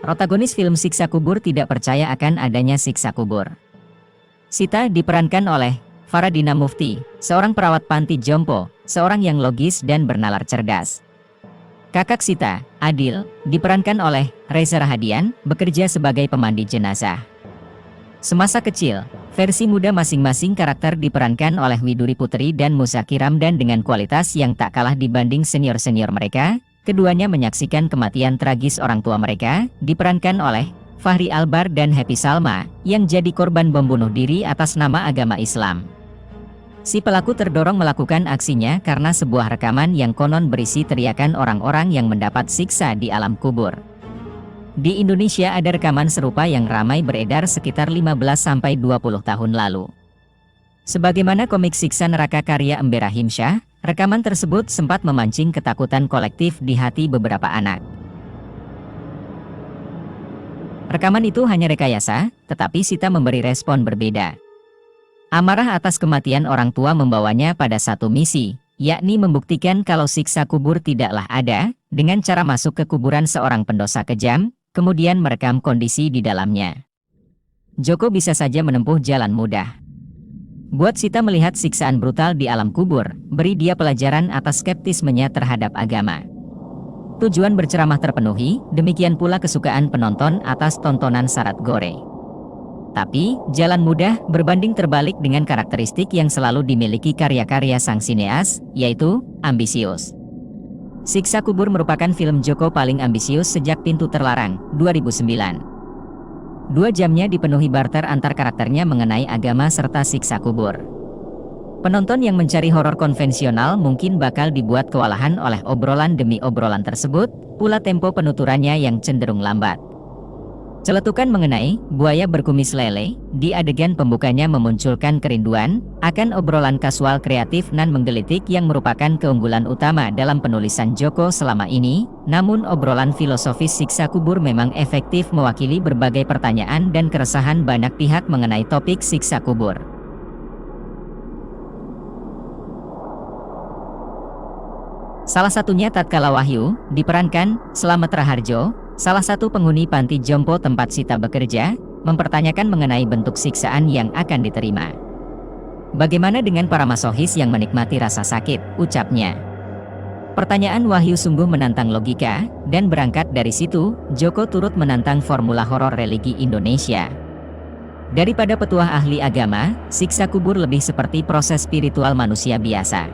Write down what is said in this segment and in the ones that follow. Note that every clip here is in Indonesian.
Protagonis film Siksa Kubur tidak percaya akan adanya siksa kubur. Sita diperankan oleh Faradina Mufti, seorang perawat panti jompo, seorang yang logis dan bernalar cerdas. Kakak Sita, Adil, diperankan oleh Reza Rahadian, bekerja sebagai pemandi jenazah. Semasa kecil, versi muda masing-masing karakter diperankan oleh Widuri Putri dan Muzaki Ramdan dengan kualitas yang tak kalah dibanding senior-senior mereka. Keduanya menyaksikan kematian tragis orang tua mereka, diperankan oleh Fahri Albar dan Happy Salma, yang jadi korban bom bunuh diri atas nama agama Islam. Si pelaku terdorong melakukan aksinya karena sebuah rekaman yang konon berisi teriakan orang-orang yang mendapat siksa di alam kubur. Di Indonesia ada rekaman serupa yang ramai beredar sekitar 15-20 tahun lalu. Sebagaimana komik Siksa Neraka karya Embe Rahim Shah, rekaman tersebut sempat memancing ketakutan kolektif di hati beberapa anak. Rekaman itu hanya rekayasa, tetapi Sita memberi respon berbeda. Amarah atas kematian orang tua membawanya pada satu misi, yakni membuktikan kalau siksa kubur tidaklah ada, dengan cara masuk ke kuburan seorang pendosa kejam, kemudian merekam kondisi di dalamnya. Joko bisa saja menempuh jalan mudah. Buat Sita melihat siksaan brutal di alam kubur, beri dia pelajaran atas skeptismenya terhadap agama. Tujuan berceramah terpenuhi, demikian pula kesukaan penonton atas tontonan syarat gore. Tapi, jalan mudah berbanding terbalik dengan karakteristik yang selalu dimiliki karya-karya sang sineas, yaitu ambisius. Siksa Kubur merupakan film Joko paling ambisius sejak Pintu Terlarang, 2009. 2 jamnya dipenuhi barter antar karakternya mengenai agama serta siksa kubur. Penonton yang mencari horor konvensional mungkin bakal dibuat kewalahan oleh obrolan demi obrolan tersebut, pula tempo penuturannya yang cenderung lambat. Celetukan mengenai buaya berkumis lele di adegan pembukanya memunculkan kerinduan akan obrolan kasual kreatif nan menggelitik yang merupakan keunggulan utama dalam penulisan Joko selama ini. Namun obrolan filosofis siksa kubur memang efektif mewakili berbagai pertanyaan dan keresahan banyak pihak mengenai topik siksa kubur. Salah satunya tatkala Wahyu diperankan Slamet Raharjo, salah satu penghuni panti jompo tempat Sita bekerja, mempertanyakan mengenai bentuk siksaan yang akan diterima. Bagaimana dengan para masohis yang menikmati rasa sakit, ucapnya. Pertanyaan Wahyu sungguh menantang logika, dan berangkat dari situ, Joko turut menantang formula horor religi Indonesia. Daripada petuah ahli agama, siksa kubur lebih seperti proses spiritual manusia biasa.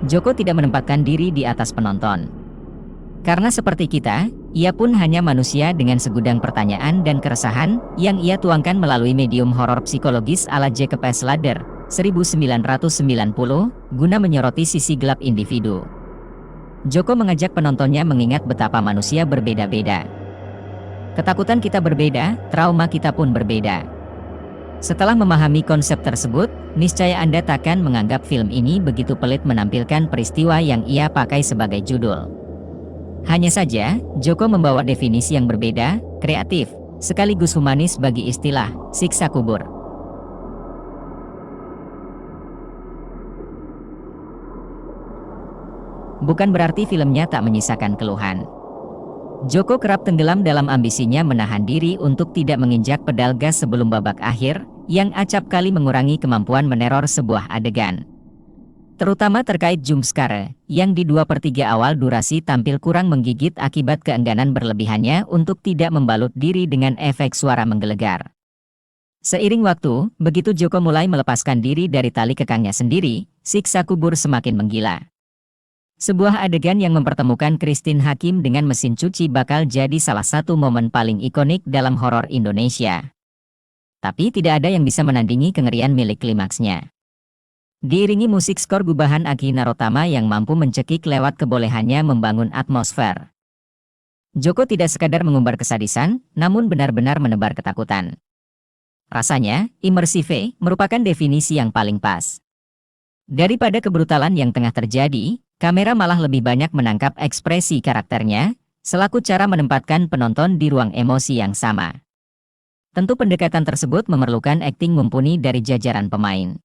Joko tidak menempatkan diri di atas penonton. Karena seperti kita, ia pun hanya manusia dengan segudang pertanyaan dan keresahan yang ia tuangkan melalui medium horor psikologis ala Jacob S. Ladder, 1990, guna menyoroti sisi gelap individu. Joko mengajak penontonnya mengingat betapa manusia berbeda-beda. Ketakutan kita berbeda, trauma kita pun berbeda. Setelah memahami konsep tersebut, niscaya Anda takkan menganggap film ini begitu pelit menampilkan peristiwa yang ia pakai sebagai judul. Hanya saja, Joko membawa definisi yang berbeda, kreatif, sekaligus humanis bagi istilah siksa kubur. Bukan berarti filmnya tak menyisakan keluhan. Joko kerap tenggelam dalam ambisinya menahan diri untuk tidak menginjak pedal gas sebelum babak akhir, yang acap kali mengurangi kemampuan meneror sebuah adegan. Terutama terkait jump scare, yang di 2/3 awal durasi tampil kurang menggigit akibat keengganan berlebihannya untuk tidak membalut diri dengan efek suara menggelegar. Seiring waktu, begitu Joko mulai melepaskan diri dari tali kekangnya sendiri, siksa kubur semakin menggila. Sebuah adegan yang mempertemukan Christine Hakim dengan mesin cuci bakal jadi salah satu momen paling ikonik dalam horor Indonesia. Tapi tidak ada yang bisa menandingi kengerian milik klimaksnya. Diiringi musik skor gubahan Aki Narotama yang mampu mencekik lewat kebolehannya membangun atmosfer. Joko tidak sekadar mengumbar kesadisan, namun benar-benar menebar ketakutan. Rasanya, immersive merupakan definisi yang paling pas. Daripada kebrutalan yang tengah terjadi, kamera malah lebih banyak menangkap ekspresi karakternya, selaku cara menempatkan penonton di ruang emosi yang sama. Tentu pendekatan tersebut memerlukan akting mumpuni dari jajaran pemain.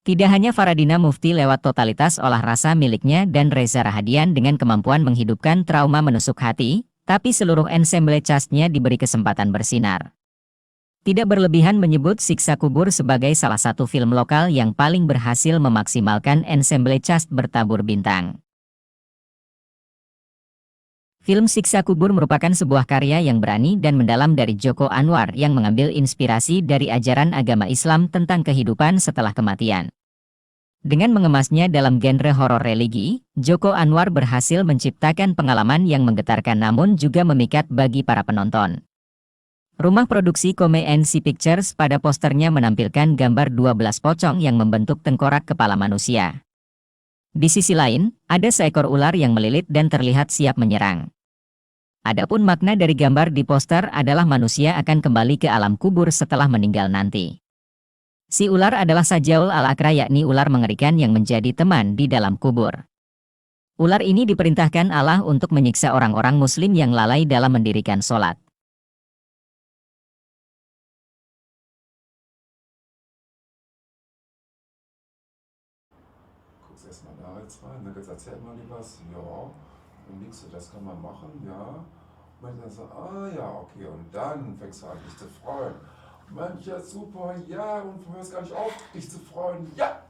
Tidak hanya Faradina Mufti lewat totalitas olah rasa miliknya dan Reza Rahadian dengan kemampuan menghidupkan trauma menusuk hati, Tapi seluruh ensemble cast-nya diberi kesempatan bersinar. Tidak berlebihan menyebut Siksa Kubur sebagai salah satu film lokal yang paling berhasil memaksimalkan ensemble cast bertabur bintang. Film Siksa Kubur merupakan sebuah karya yang berani dan mendalam dari Joko Anwar yang mengambil inspirasi dari ajaran agama Islam tentang kehidupan setelah kematian. Dengan mengemasnya dalam genre horor religi, Joko Anwar berhasil menciptakan pengalaman yang menggetarkan namun juga memikat bagi para penonton. Rumah produksi Come NC Pictures pada posternya menampilkan gambar 12 pocong yang membentuk tengkorak kepala manusia. Di sisi lain, ada seekor ular yang melilit dan terlihat siap menyerang. Adapun makna dari gambar di poster adalah manusia akan kembali ke alam kubur setelah meninggal nanti. Si ular adalah Sajaul al-Akra, yakni ular mengerikan yang menjadi teman di dalam kubur. Ular ini diperintahkan Allah untuk menyiksa orang-orang muslim yang lalai dalam mendirikan sholat. Guckst erstmal da jetzt rein, ne? Jetzt erzähl mal lieber was. Ja, dann liegst du, das kann man machen, ja. Und dann so, ah ja, okay, und dann fängst du an, dich zu freuen. Mensch, ja super, ja, und du hörst gar nicht auf, dich zu freuen, ja.